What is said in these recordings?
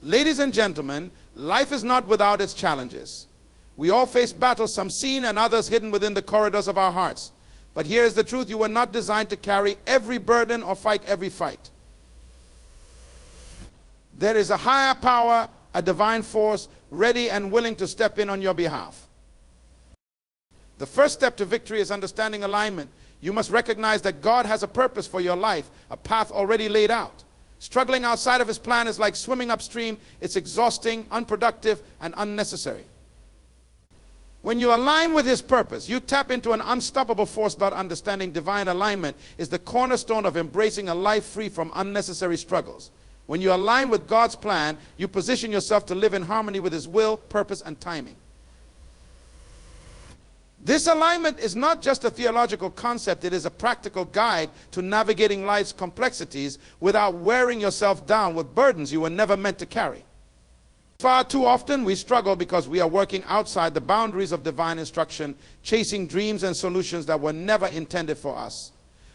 Ladies and gentlemen, life is not without its challenges. We all face battles, some seen and others hidden within the corridors of our hearts. But here is the truth: you were not designed to carry every burden or fight every fight. There is a higher power, a divine force, ready and willing to step in on your behalf. The first step to victory is understanding alignment. You must recognize that God has a purpose for your life, a path already laid out. Struggling outside of His plan is like swimming upstream. It's exhausting, unproductive, and unnecessary. When you align with His purpose, you tap into an unstoppable force. But understanding divine alignment is the cornerstone of embracing a life free from unnecessary struggles. When you align with God's plan, you position yourself to live in harmony with His will, purpose, and timing. This alignment is not just a theological concept, it is a practical guide to navigating life's complexities without wearing yourself down with burdens you were never meant to carry. Far too often we struggle because we are working outside the boundaries of divine instruction, chasing dreams and solutions that were never intended for us.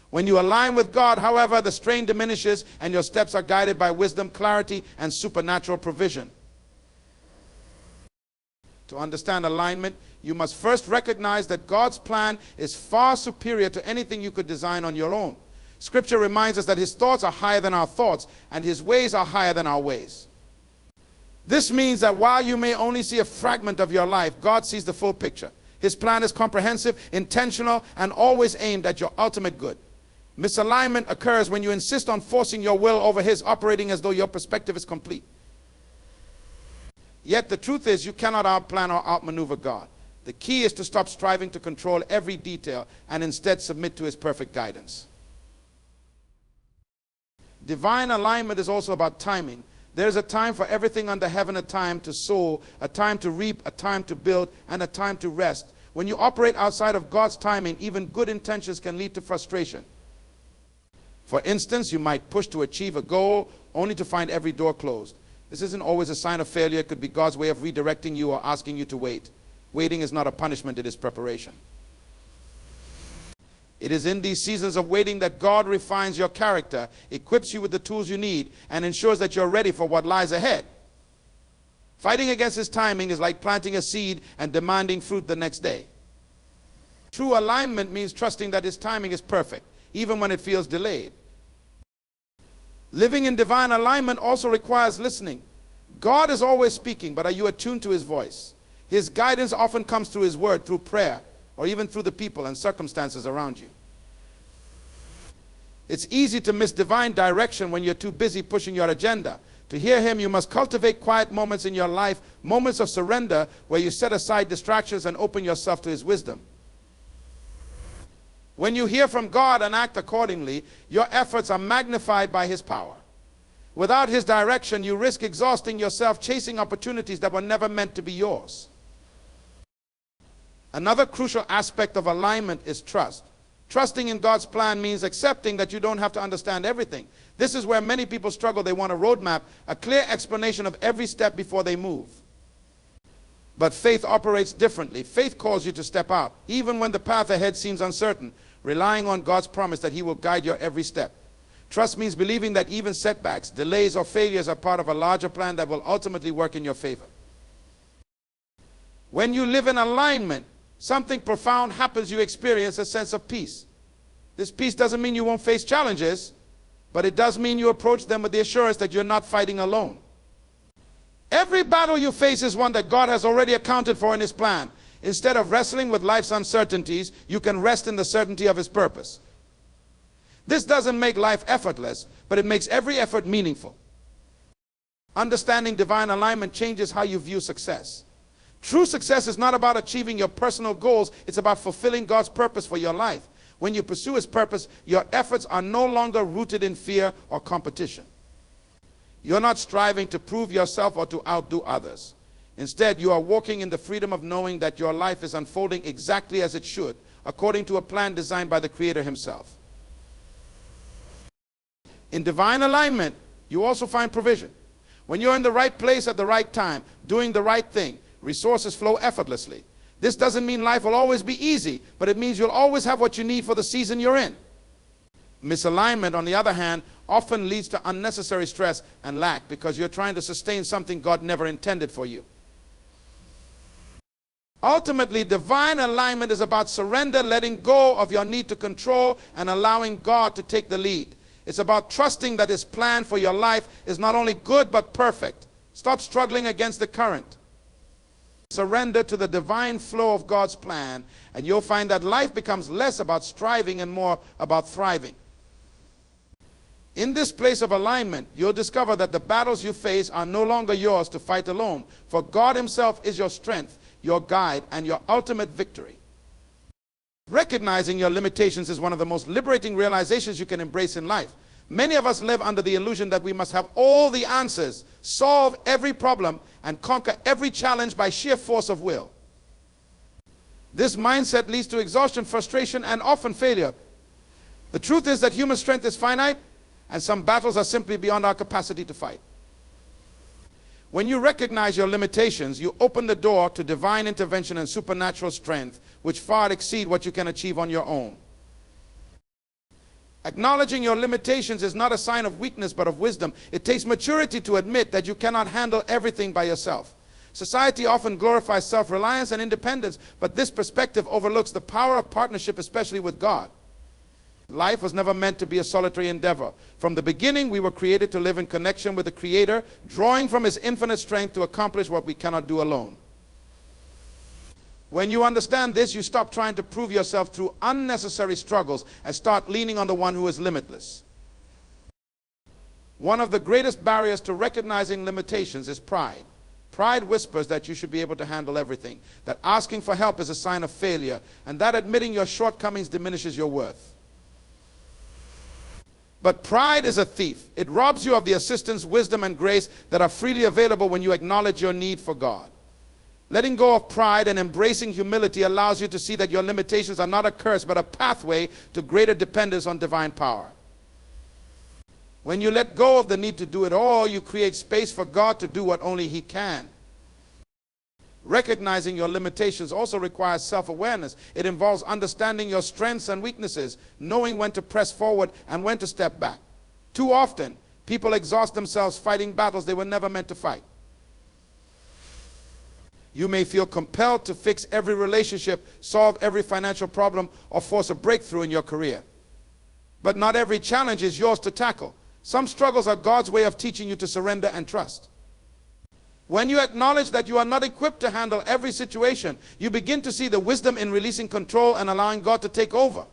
When you align with God, however, the strain diminishes and your steps are guided by wisdom, clarity, and supernatural provision. To understand alignment, you must first recognize that God's plan is far superior to anything you could design on your own. Scripture reminds us that His thoughts are higher than our thoughts, and His ways are higher than our ways. This means that while you may only see a fragment of your life, God sees the full picture. His plan is comprehensive, intentional, and always aimed at your ultimate good. Misalignment occurs when you insist on forcing your will over His, operating as though your perspective is complete. Yet the truth is, you cannot outplan or outmaneuver God. The key is to stop striving to control every detail and instead submit to His perfect guidance. Divine alignment is also about timing. There is a time for everything under heaven, a time to sow, a time to reap, a time to build, and a time to rest. When you operate outside of God's timing, even good intentions can lead to frustration. For instance, you might push to achieve a goal only to find every door closed. This isn't always a sign of failure. It could be God's way of redirecting you or asking you to wait. Waiting is not a punishment, it is preparation. It is in these seasons of waiting that God refines your character, equips you with the tools you need, and ensures that you're ready for what lies ahead. Fighting against His timing is like planting a seed and demanding fruit the next day. True alignment means trusting that His timing is perfect, even when it feels delayed. Living in divine alignment also requires listening. God is always speaking, but are you attuned to His voice? His guidance often comes through His word, through prayer, or even through the people and circumstances around you. It's easy to miss divine direction when you're too busy pushing your agenda. To hear Him, you must cultivate quiet moments in your life, moments of surrender where you set aside distractions and open yourself to His wisdom. When you hear from God and act accordingly, your efforts are magnified by His power. Without His direction, you risk exhausting yourself chasing opportunities that were never meant to be yours. Another crucial aspect of alignment is trust. Trusting in God's plan means accepting that you don't have to understand everything. This is where many people struggle. They want a roadmap, a clear explanation of every step before they move. But faith operates differently. Faith calls you to step out, even when the path ahead seems uncertain, relying on God's promise that He will guide your every step. Trust means believing that even setbacks, delays, or failures are part of a larger plan that will ultimately work in your favor. When you live in alignment, something profound happens. You experience a sense of peace. This peace doesn't mean you won't face challenges, but it does mean you approach them with the assurance that you're not fighting alone. Every battle you face is one that God has already accounted for in His plan. Instead of wrestling with life's uncertainties, you can rest in the certainty of His purpose. This doesn't make life effortless, but it makes every effort meaningful. Understanding divine alignment changes how you view success. True success is not about achieving your personal goals. It's about fulfilling God's purpose for your life. When you pursue His purpose, your efforts are no longer rooted in fear or competition. You're not striving to prove yourself or to outdo others. Instead, you are walking in the freedom of knowing that your life is unfolding exactly as it should, according to a plan designed by the Creator Himself. In divine alignment, you also find provision. When you're in the right place at the right time, doing the right thing, resources flow effortlessly. This doesn't mean life will always be easy, but it means you'll always have what you need for the season you're in. Misalignment, on the other hand, often leads to unnecessary stress and lack because you're trying to sustain something God never intended for you. Ultimately, divine alignment is about surrender, letting go of your need to control, and allowing God to take the lead. It's about trusting that His plan for your life is not only good but perfect. Stop struggling against the current. Surrender to the divine flow of God's plan, and you'll find that life becomes less about striving and more about thriving. In this place of alignment, you'll discover that the battles you face are no longer yours to fight alone, for God Himself is your strength, your guide, and your ultimate victory. Recognizing your limitations is one of the most liberating realizations you can embrace in life. Many of us live under the illusion that we must have all the answers, solve every problem, and conquer every challenge by sheer force of will. This mindset leads to exhaustion, frustration, and often failure. The truth is that human strength is finite, and some battles are simply beyond our capacity to fight. When you recognize your limitations, you open the door to divine intervention and supernatural strength, which far exceed what you can achieve on your own. Acknowledging your limitations is not a sign of weakness, but of wisdom. It takes maturity to admit that you cannot handle everything by yourself. Society often glorifies self-reliance and independence, but this perspective overlooks the power of partnership, especially with God. Life was never meant to be a solitary endeavor. From the beginning, we were created to live in connection with the Creator, drawing from His infinite strength to accomplish what we cannot do alone. When you understand this, you stop trying to prove yourself through unnecessary struggles and start leaning on the one who is limitless. One of the greatest barriers to recognizing limitations is pride. Pride whispers that you should be able to handle everything, that asking for help is a sign of failure, and that admitting your shortcomings diminishes your worth. But pride is a thief. It robs you of the assistance, wisdom, and grace that are freely available when you acknowledge your need for God. Letting go of pride and embracing humility allows you to see that your limitations are not a curse, but a pathway to greater dependence on divine power. When you let go of the need to do it all, you create space for God to do what only He can. Recognizing your limitations also requires self-awareness. It involves understanding your strengths and weaknesses, knowing when to press forward and when to step back. Too often, people exhaust themselves fighting battles they were never meant to fight. You may feel compelled to fix every relationship, solve every financial problem, or force a breakthrough in your career. But not every challenge is yours to tackle. Some struggles are God's way of teaching you to surrender and trust. When you acknowledge that you are not equipped to handle every situation, you begin to see the wisdom in releasing control and allowing God to take over.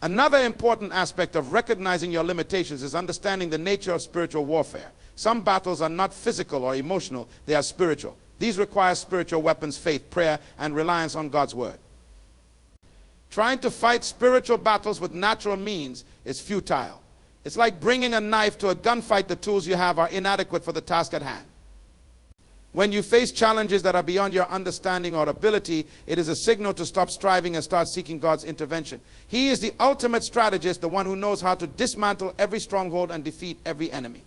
Another important aspect of recognizing your limitations is understanding the nature of spiritual warfare. Some battles are not physical or emotional, they are spiritual. These require spiritual weapons, faith, prayer, and reliance on God's word. Trying to fight spiritual battles with natural means is futile. It's like bringing a knife to a gunfight. The tools you have are inadequate for the task at hand. When you face challenges that are beyond your understanding or ability, it is a signal to stop striving and start seeking God's intervention. He is the ultimate strategist, the one who knows how to dismantle every stronghold and defeat every enemy.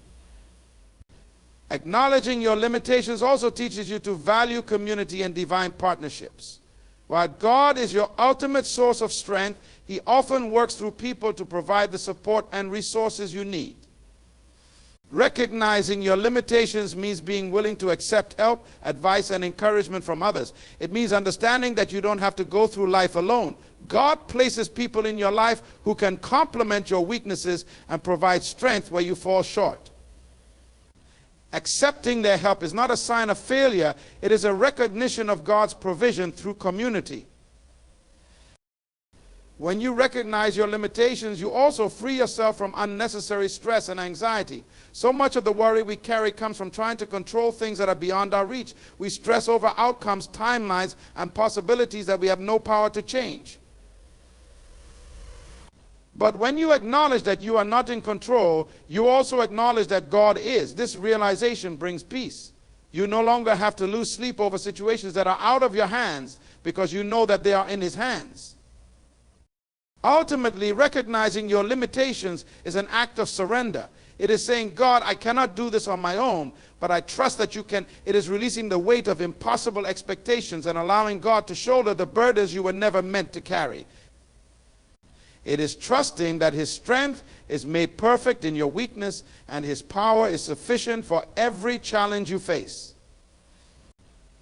Acknowledging your limitations also teaches you to value community and divine partnerships. While God is your ultimate source of strength, He often works through people to provide the support and resources you need. Recognizing your limitations means being willing to accept help, advice, and encouragement from others. It means understanding that you don't have to go through life alone. God places people in your life who can complement your weaknesses and provide strength where you fall short. Accepting their help is not a sign of failure. It is a recognition of God's provision through community. When you recognize your limitations, you also free yourself from unnecessary stress and anxiety. So much of the worry we carry comes from trying to control things that are beyond our reach. We stress over outcomes, timelines, and possibilities that we have no power to change. But when you acknowledge that you are not in control, you also acknowledge that God is. This realization brings peace. You no longer have to lose sleep over situations that are out of your hands because you know that they are in His hands. Ultimately, recognizing your limitations is an act of surrender. It is saying, God, I cannot do this on my own, but I trust that you can. It is releasing the weight of impossible expectations and allowing God to shoulder the burdens you were never meant to carry. It is trusting that his strength is made perfect in your weakness, and his power is sufficient for every challenge you face.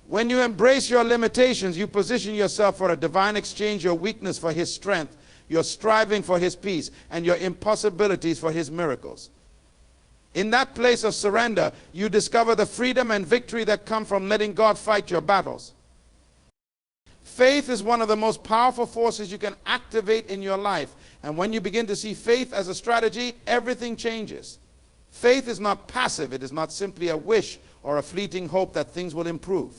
When you embrace your limitations, you position yourself for a divine exchange, your weakness for his strength, your striving for his peace, and your impossibilities for his miracles. In that place of surrender, you discover the freedom and victory that come from letting God fight your battles. Faith is one of the most powerful forces you can activate in your life. And when you begin to see faith as a strategy, everything changes. Faith is not passive. It is not simply a wish or a fleeting hope that things will improve.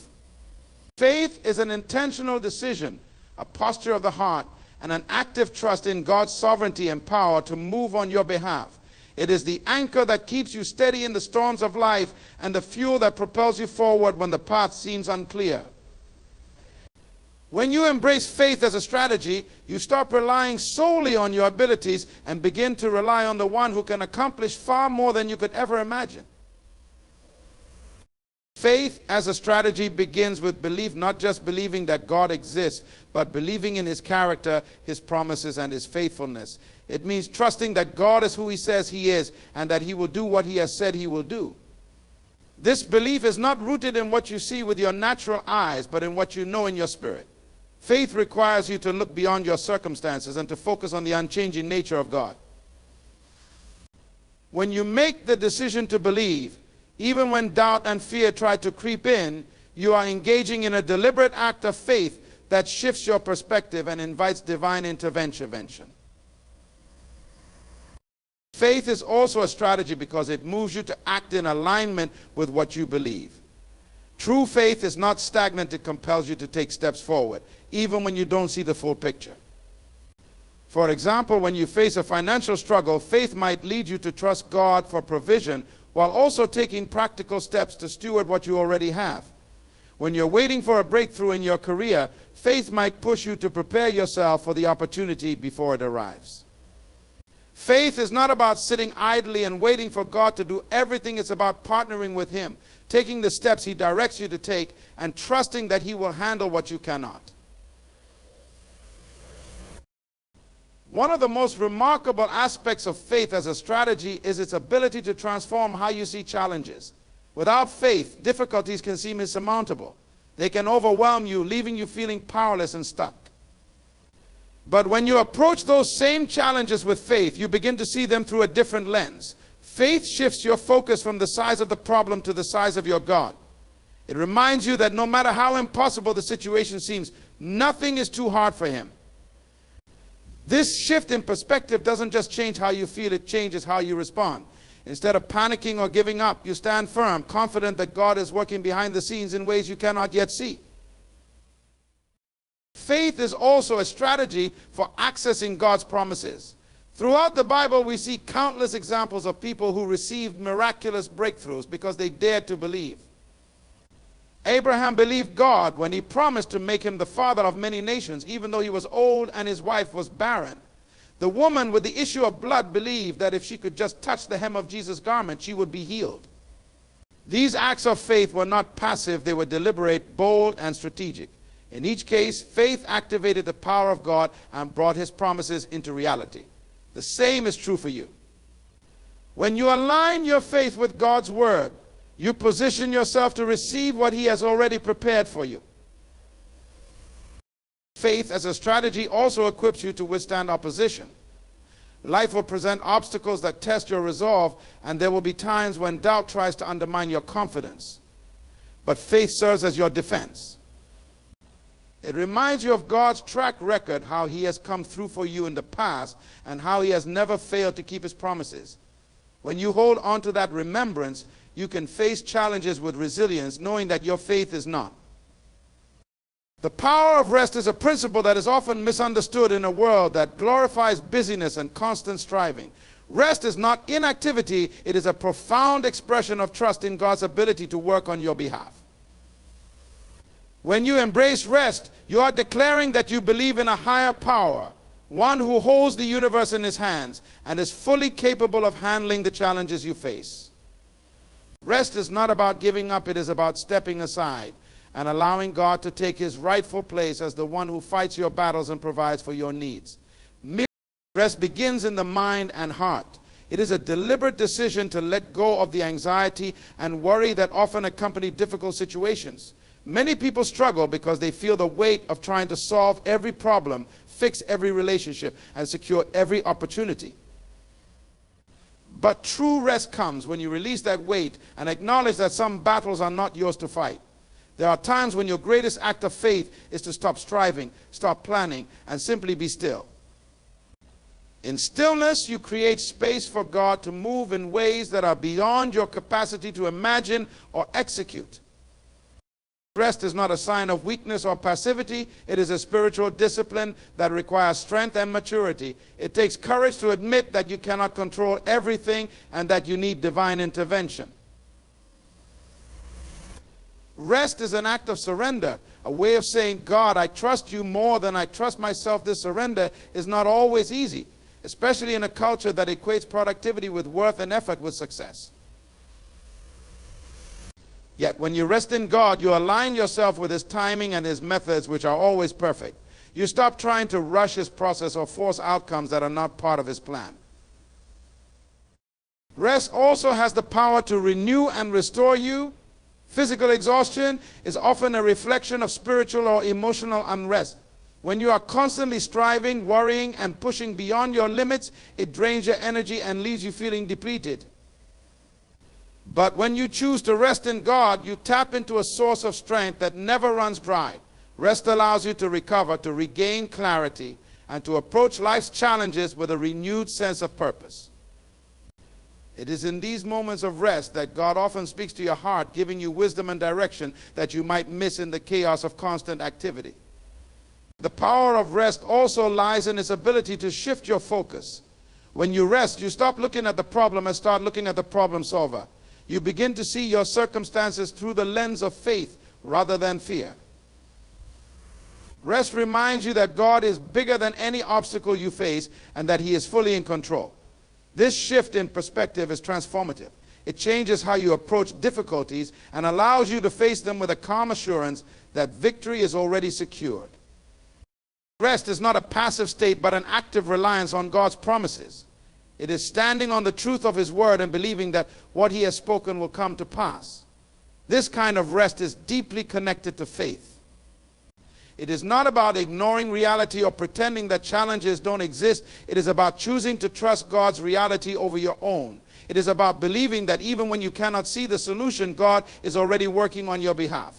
Faith is an intentional decision, a posture of the heart, and an active trust in God's sovereignty and power to move on your behalf. It is the anchor that keeps you steady in the storms of life and the fuel that propels you forward when the path seems unclear. When you embrace faith as a strategy, you stop relying solely on your abilities and begin to rely on the one who can accomplish far more than you could ever imagine. Faith as a strategy begins with belief, not just believing that God exists, but believing in his character, his promises, and his faithfulness. It means trusting that God is who he says he is and that he will do what he has said he will do. This belief is not rooted in what you see with your natural eyes, but in what you know in your spirit. Faith requires you to look beyond your circumstances and to focus on the unchanging nature of God. When you make the decision to believe, even when doubt and fear try to creep in, you are engaging in a deliberate act of faith that shifts your perspective and invites divine intervention. Faith is also a strategy because it moves you to act in alignment with what you believe. True faith is not stagnant. It compels you to take steps forward, even when you don't see the full picture. For example, when you face a financial struggle, faith might lead you to trust God for provision while also taking practical steps to steward what you already have. When you're waiting for a breakthrough in your career, faith might push you to prepare yourself for the opportunity before it arrives. Faith is not about sitting idly and waiting for God to do everything. It's about partnering with him, taking the steps he directs you to take, and trusting that he will handle what you cannot. One of the most remarkable aspects of faith as a strategy is its ability to transform how you see challenges. Without faith, difficulties can seem insurmountable. They can overwhelm you, leaving you feeling powerless and stuck. But when you approach those same challenges with faith, you begin to see them through a different lens. Faith shifts your focus from the size of the problem to the size of your God. It reminds you that no matter how impossible the situation seems, nothing is too hard for him. This shift in perspective doesn't just change how you feel, it changes how you respond. Instead of panicking or giving up, you stand firm, confident that God is working behind the scenes in ways you cannot yet see. Faith is also a strategy for accessing God's promises. Throughout the Bible, we see countless examples of people who received miraculous breakthroughs because they dared to believe. Abraham believed God when he promised to make him the father of many nations, even though he was old and his wife was barren. The woman with the issue of blood believed that if she could just touch the hem of Jesus' garment, she would be healed. These acts of faith were not passive, they were deliberate, bold, and strategic. In each case, faith activated the power of God and brought his promises into reality. The same is true for you. When you align your faith with God's word, you position yourself to receive what he has already prepared for you. Faith as a strategy also equips you to withstand opposition. Life will present obstacles that test your resolve, and there will be times when doubt tries to undermine your confidence. But faith serves as your defense. It reminds you of God's track record, how he has come through for you in the past, and how he has never failed to keep his promises. When you hold on to that remembrance, you can face challenges with resilience, knowing that your faith is not. The power of rest is a principle that is often misunderstood in a world that glorifies busyness and constant striving. Rest is not inactivity, it is a profound expression of trust in God's ability to work on your behalf. When you embrace rest, you are declaring that you believe in a higher power, one who holds the universe in his hands and is fully capable of handling the challenges you face. Rest is not about giving up, it is about stepping aside and allowing God to take his rightful place as the one who fights your battles and provides for your needs. Rest begins in the mind and heart. It is a deliberate decision to let go of the anxiety and worry that often accompany difficult situations. Many people struggle because they feel the weight of trying to solve every problem, fix every relationship, and secure every opportunity. But true rest comes when you release that weight and acknowledge that some battles are not yours to fight. There are times when your greatest act of faith is to stop striving, stop planning, and simply be still. In stillness, you create space for God to move in ways that are beyond your capacity to imagine or execute. Rest is not a sign of weakness or passivity. It is a spiritual discipline that requires strength and maturity. It takes courage to admit that you cannot control everything and that you need divine intervention. Rest is an act of surrender, a way of saying, God, I trust you more than I trust myself. This surrender is not always easy, especially in a culture that equates productivity with worth and effort with success. Yet when you rest in God, you align yourself with His timing and His methods, which are always perfect. You stop trying to rush His process or force outcomes that are not part of His plan. Rest also has the power to renew and restore you. Physical exhaustion is often a reflection of spiritual or emotional unrest. When you are constantly striving, worrying, and pushing beyond your limits, it drains your energy and leaves you feeling depleted. But when you choose to rest in God, you tap into a source of strength that never runs dry. Rest allows you to recover, to regain clarity, and to approach life's challenges with a renewed sense of purpose. It is in these moments of rest that God often speaks to your heart, giving you wisdom and direction that you might miss in the chaos of constant activity. The power of rest also lies in its ability to shift your focus. When you rest, you stop looking at the problem and start looking at the problem solver. You begin to see your circumstances through the lens of faith rather than fear. Rest reminds you that God is bigger than any obstacle you face and that He is fully in control. This shift in perspective is transformative. It changes how you approach difficulties and allows you to face them with a calm assurance that victory is already secured. Rest is not a passive state but an active reliance on God's promises. It is standing on the truth of His word and believing that what He has spoken will come to pass. This kind of rest is deeply connected to faith. It is not about ignoring reality or pretending that challenges don't exist. It is about choosing to trust God's reality over your own. It is about believing that even when you cannot see the solution, God is already working on your behalf.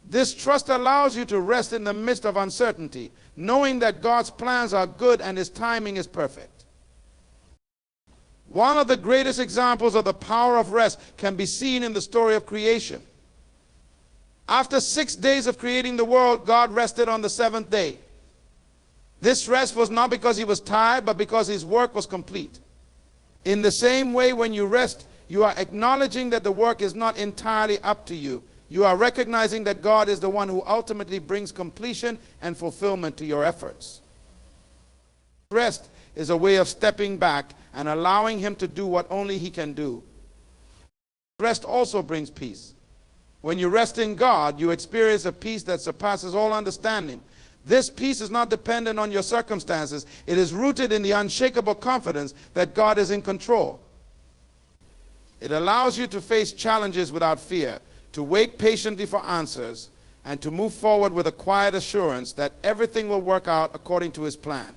This trust allows you to rest in the midst of uncertainty, knowing that God's plans are good and His timing is perfect. One of the greatest examples of the power of rest can be seen in the story of creation. After 6 days of creating the world, God rested on the seventh day. This rest was not because He was tired, but because His work was complete. In the same way, when you rest, you are acknowledging that the work is not entirely up to you. You are recognizing that God is the one who ultimately brings completion and fulfillment to your efforts. Rest is a way of stepping back and allowing Him to do what only He can do. Rest also brings peace. When you rest in God, you experience a peace that surpasses all understanding. This peace is not dependent on your circumstances. It is rooted in the unshakable confidence that God is in control. It allows you to face challenges without fear, to wait patiently for answers, and to move forward with a quiet assurance that everything will work out according to His plan.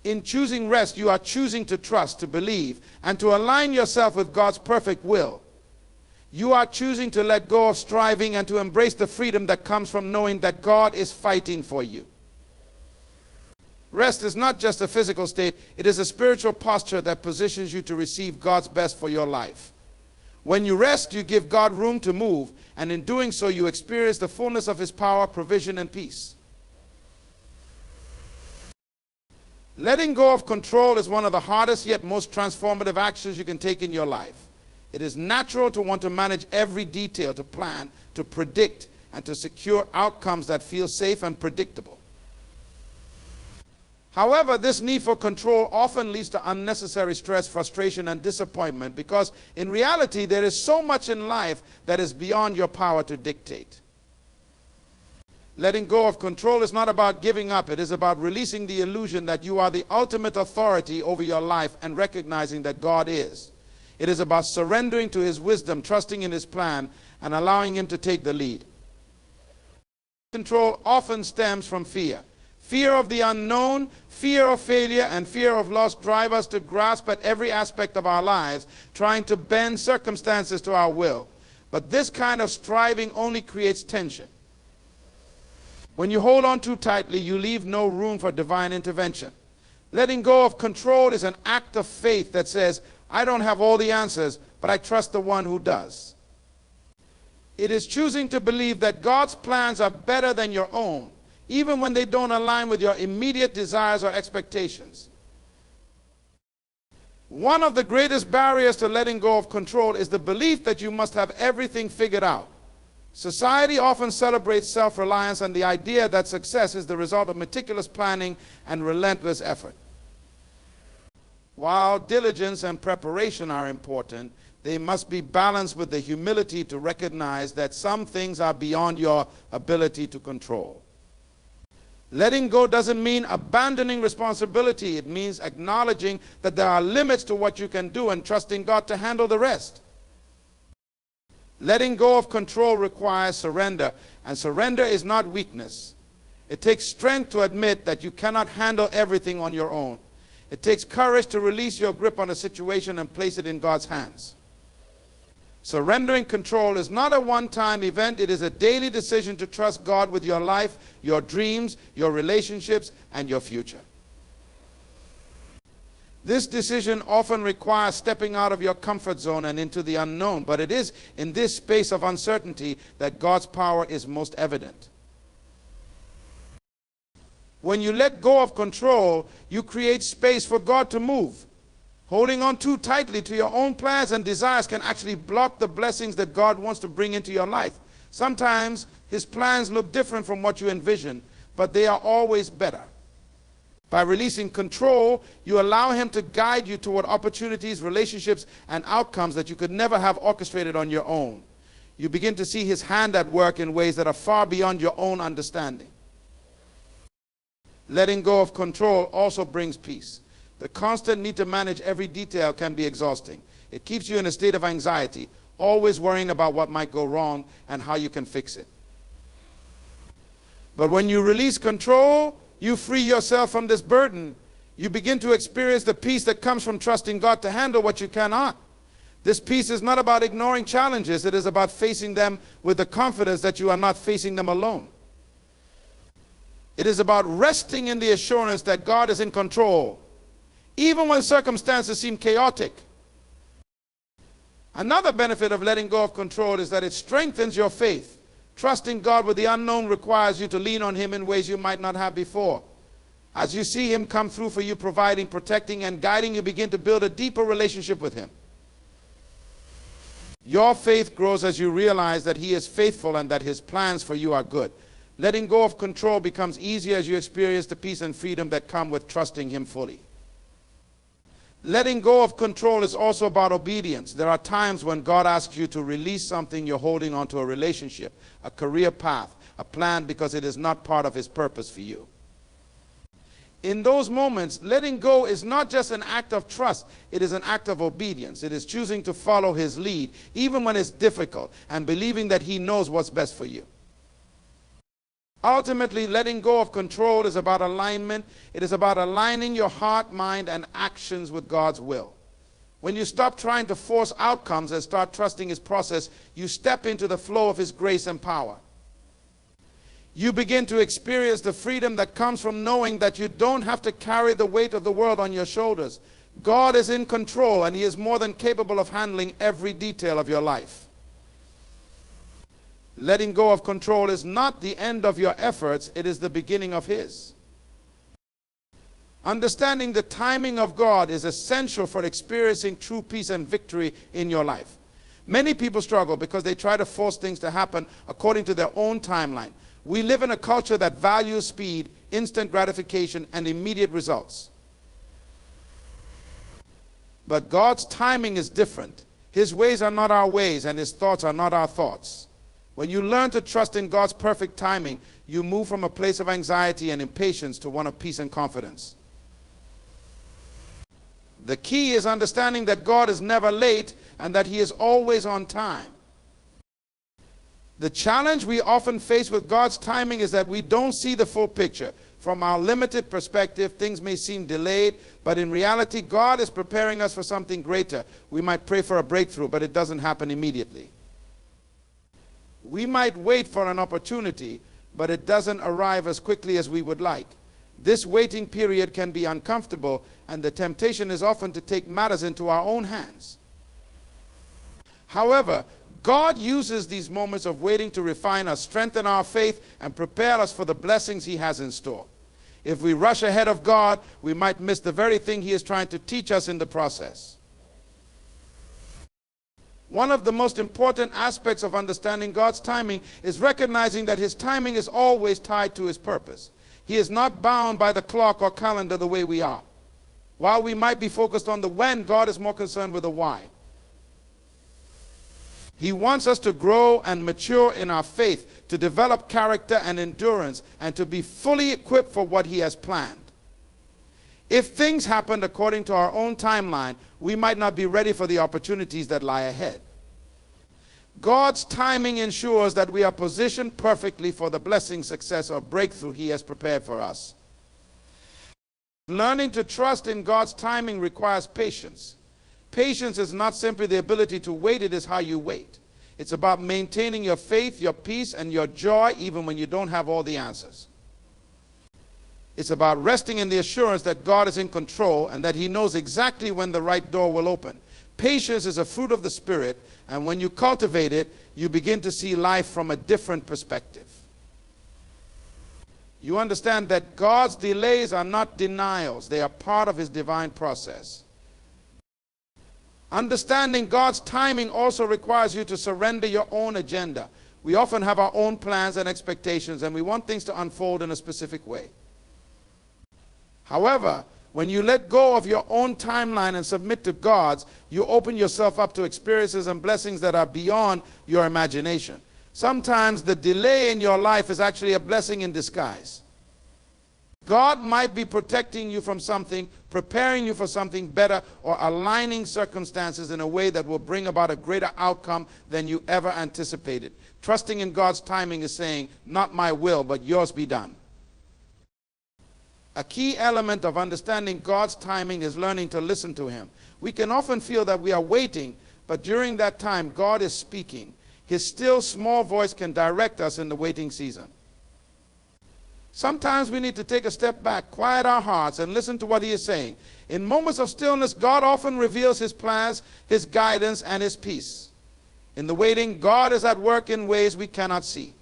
In choosing rest, you are choosing to trust, to believe, and to align yourself with God's perfect will. You are choosing to let go of striving and to embrace the freedom that comes from knowing that God is fighting for you. Rest is not just a physical state, it is a spiritual posture that positions you to receive God's best for your life. When you rest, you give God room to move, and in doing so, you experience the fullness of His power, provision, and peace. Letting go of control is one of the hardest yet most transformative actions you can take in your life. It is natural to want to manage every detail, to plan, to predict, and to secure outcomes that feel safe and predictable. However, this need for control often leads to unnecessary stress, frustration, and disappointment because in reality there is so much in life that is beyond your power to dictate. Letting go of control is not about giving up. It is about releasing the illusion that you are the ultimate authority over your life and recognizing that God is. It is about surrendering to His wisdom, trusting in His plan, and allowing Him to take the lead. Control often stems from fear. Fear of the unknown, fear of failure, and fear of loss drive us to grasp at every aspect of our lives, trying to bend circumstances to our will. But this kind of striving only creates tension. When you hold on too tightly, you leave no room for divine intervention. Letting go of control is an act of faith that says, I don't have all the answers, but I trust the one who does. It is choosing to believe that God's plans are better than your own, even when they don't align with your immediate desires or expectations. One of the greatest barriers to letting go of control is the belief that you must have everything figured out. Society often celebrates self-reliance and the idea that success is the result of meticulous planning and relentless effort. While diligence and preparation are important, they must be balanced with the humility to recognize that some things are beyond your ability to control. Letting go doesn't mean abandoning responsibility. It means acknowledging that there are limits to what you can do and trusting God to handle the rest. Letting go of control requires surrender, and surrender is not weakness. It takes strength to admit that you cannot handle everything on your own. It takes courage to release your grip on a situation and place it in God's hands. Surrendering control is not a one-time event. It is a daily decision to trust God with your life, your dreams, your relationships, and your future. This decision often requires stepping out of your comfort zone and into the unknown, but it is in this space of uncertainty that God's power is most evident. When you let go of control, you create space for God to move. Holding on too tightly to your own plans and desires can actually block the blessings that God wants to bring into your life. Sometimes His plans look different from what you envision, but they are always better. By releasing control, you allow Him to guide you toward opportunities, relationships, and outcomes that you could never have orchestrated on your own. You begin to see His hand at work in ways that are far beyond your own understanding. Letting go of control also brings peace. The constant need to manage every detail can be exhausting. It keeps you in a state of anxiety, always worrying about what might go wrong and how you can fix it. But when you release control, you free yourself from this burden. You begin to experience the peace that comes from trusting God to handle what you cannot. This peace is not about ignoring challenges. It is about facing them with the confidence that you are not facing them alone. It is about resting in the assurance that God is in control, even when circumstances seem chaotic. Another benefit of letting go of control is that it strengthens your faith. Trusting God with the unknown requires you to lean on Him in ways you might not have before. As you see Him come through for you, providing, protecting, and guiding, you begin to build a deeper relationship with Him. Your faith grows as you realize that He is faithful and that His plans for you are good. Letting go of control becomes easier as you experience the peace and freedom that come with trusting Him fully. Letting go of control is also about obedience. There are times when God asks you to release something you're holding onto, a relationship, a career path, a plan, because it is not part of His purpose for you. In those moments, letting go is not just an act of trust, it is an act of obedience. It is choosing to follow His lead, even when it's difficult, and believing that He knows what's best for you. Ultimately, letting go of control is about alignment. It is about aligning your heart, mind, and actions with God's will. When you stop trying to force outcomes and start trusting His process, you step into the flow of His grace and power. You begin to experience the freedom that comes from knowing that you don't have to carry the weight of the world on your shoulders. God is in control, and He is more than capable of handling every detail of your life. Letting go of control is not the end of your efforts, it is the beginning of His. Understanding the timing of God is essential for experiencing true peace and victory in your life. Many people struggle because they try to force things to happen according to their own timeline. We live in a culture that values speed, instant gratification, and immediate results. But God's timing is different. His ways are not our ways, and His thoughts are not our thoughts. When you learn to trust in God's perfect timing, you move from a place of anxiety and impatience to one of peace and confidence. The key is understanding that God is never late and that He is always on time. The challenge we often face with God's timing is that we don't see the full picture. From our limited perspective, things may seem delayed, but in reality, God is preparing us for something greater. We might pray for a breakthrough, but it doesn't happen immediately. We might wait for an opportunity, but it doesn't arrive as quickly as we would like. This waiting period can be uncomfortable, and the temptation is often to take matters into our own hands. However, God uses these moments of waiting to refine us, strengthen our faith, and prepare us for the blessings He has in store. If we rush ahead of God, we might miss the very thing He is trying to teach us in the process. One of the most important aspects of understanding God's timing is recognizing that His timing is always tied to His purpose. He is not bound by the clock or calendar the way we are. While we might be focused on the when, God is more concerned with the why. He wants us to grow and mature in our faith, to develop character and endurance, and to be fully equipped for what He has planned. If things happened according to our own timeline, we might not be ready for the opportunities that lie ahead. God's timing ensures that we are positioned perfectly for the blessing, success, or breakthrough He has prepared for us. Learning to trust in God's timing requires patience. Patience is not simply the ability to wait, it is how you wait. It's about maintaining your faith, your peace, and your joy even when you don't have all the answers. It's about resting in the assurance that God is in control and that He knows exactly when the right door will open. Patience is a fruit of the Spirit, and when you cultivate it, you begin to see life from a different perspective. You understand that God's delays are not denials, they are part of His divine process. Understanding God's timing also requires you to surrender your own agenda. We often have our own plans and expectations, and we want things to unfold in a specific way. However, when you let go of your own timeline and submit to God's, you open yourself up to experiences and blessings that are beyond your imagination. Sometimes the delay in your life is actually a blessing in disguise. God might be protecting you from something, preparing you for something better, or aligning circumstances in a way that will bring about a greater outcome than you ever anticipated. Trusting in God's timing is saying, not my will, but yours be done. A key element of understanding God's timing is learning to listen to Him. We can often feel that we are waiting, but during that time, God is speaking. His still small voice can direct us in the waiting season. Sometimes we need to take a step back, quiet our hearts, and listen to what He is saying. In moments of stillness, God often reveals His plans, His guidance, and His peace. In the waiting, God is at work in ways we cannot see.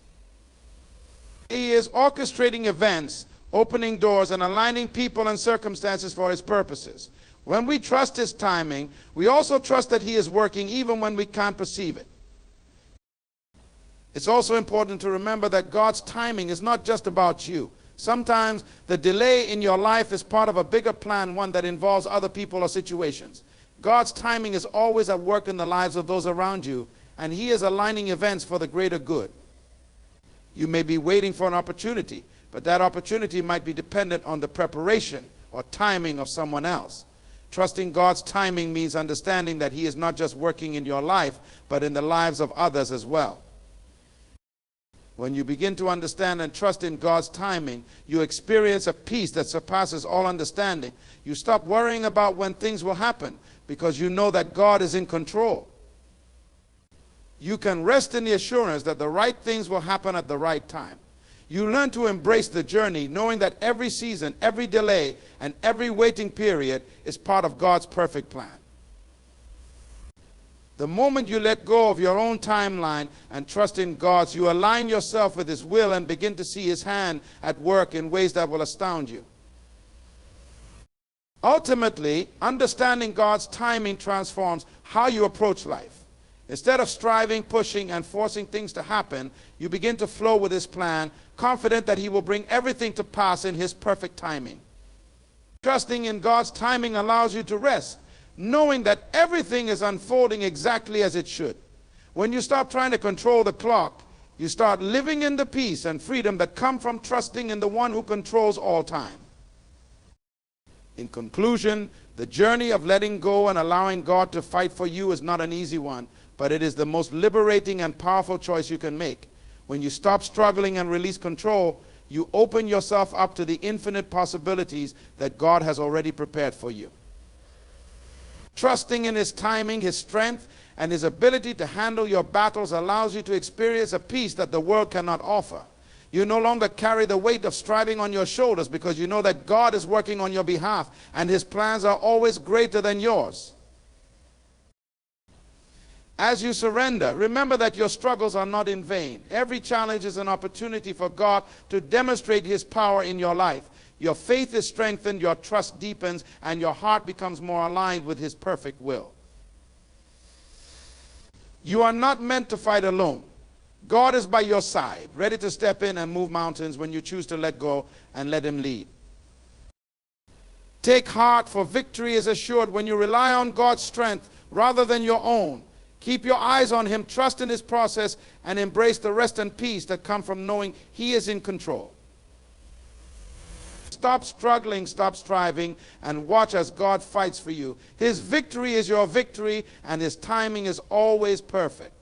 He is orchestrating events, opening doors, and aligning people and circumstances for His purposes. When we trust His timing, we also trust that He is working even when we can't perceive it. It's also important to remember that God's timing is not just about you. Sometimes the delay in your life is part of a bigger plan, one that involves other people or situations. God's timing is always at work in the lives of those around you, and He is aligning events for the greater good. You may be waiting for an opportunity, but that opportunity might be dependent on the preparation or timing of someone else. Trusting God's timing means understanding that He is not just working in your life, but in the lives of others as well. When you begin to understand and trust in God's timing, you experience a peace that surpasses all understanding. You stop worrying about when things will happen because you know that God is in control. You can rest in the assurance that the right things will happen at the right time. You learn to embrace the journey, knowing that every season, every delay, and every waiting period is part of God's perfect plan. The moment you let go of your own timeline and trust in God's, you align yourself with His will and begin to see His hand at work in ways that will astound you. Ultimately, understanding God's timing transforms how you approach life. Instead of striving, pushing, and forcing things to happen, you begin to flow with His plan, confident that He will bring everything to pass in His perfect timing. Trusting in God's timing allows you to rest, knowing that everything is unfolding exactly as it should. When you stop trying to control the clock You start living in the peace and freedom that come from trusting in the one who controls all time. In conclusion, the journey of letting go and allowing God to fight for you is not an easy one, but it is the most liberating and powerful choice you can make. When you stop struggling and release control, you open yourself up to the infinite possibilities that God has already prepared for you. Trusting in His timing, His strength, and His ability to handle your battles allows you to experience a peace that the world cannot offer. You no longer carry the weight of striving on your shoulders because you know that God is working on your behalf and His plans are always greater than yours. As you surrender, remember that your struggles are not in vain. Every challenge is an opportunity for God to demonstrate His power in your life. Your faith is strengthened, your trust deepens, and your heart becomes more aligned with His perfect will. You are not meant to fight alone. God is by your side, ready to step in and move mountains when you choose to let go and let Him lead. Take heart, for victory is assured when you rely on God's strength rather than your own. Keep your eyes on Him, trust in His process, and embrace the rest and peace that come from knowing He is in control. Stop struggling, stop striving, and watch as God fights for you. His victory is your victory, and His timing is always perfect.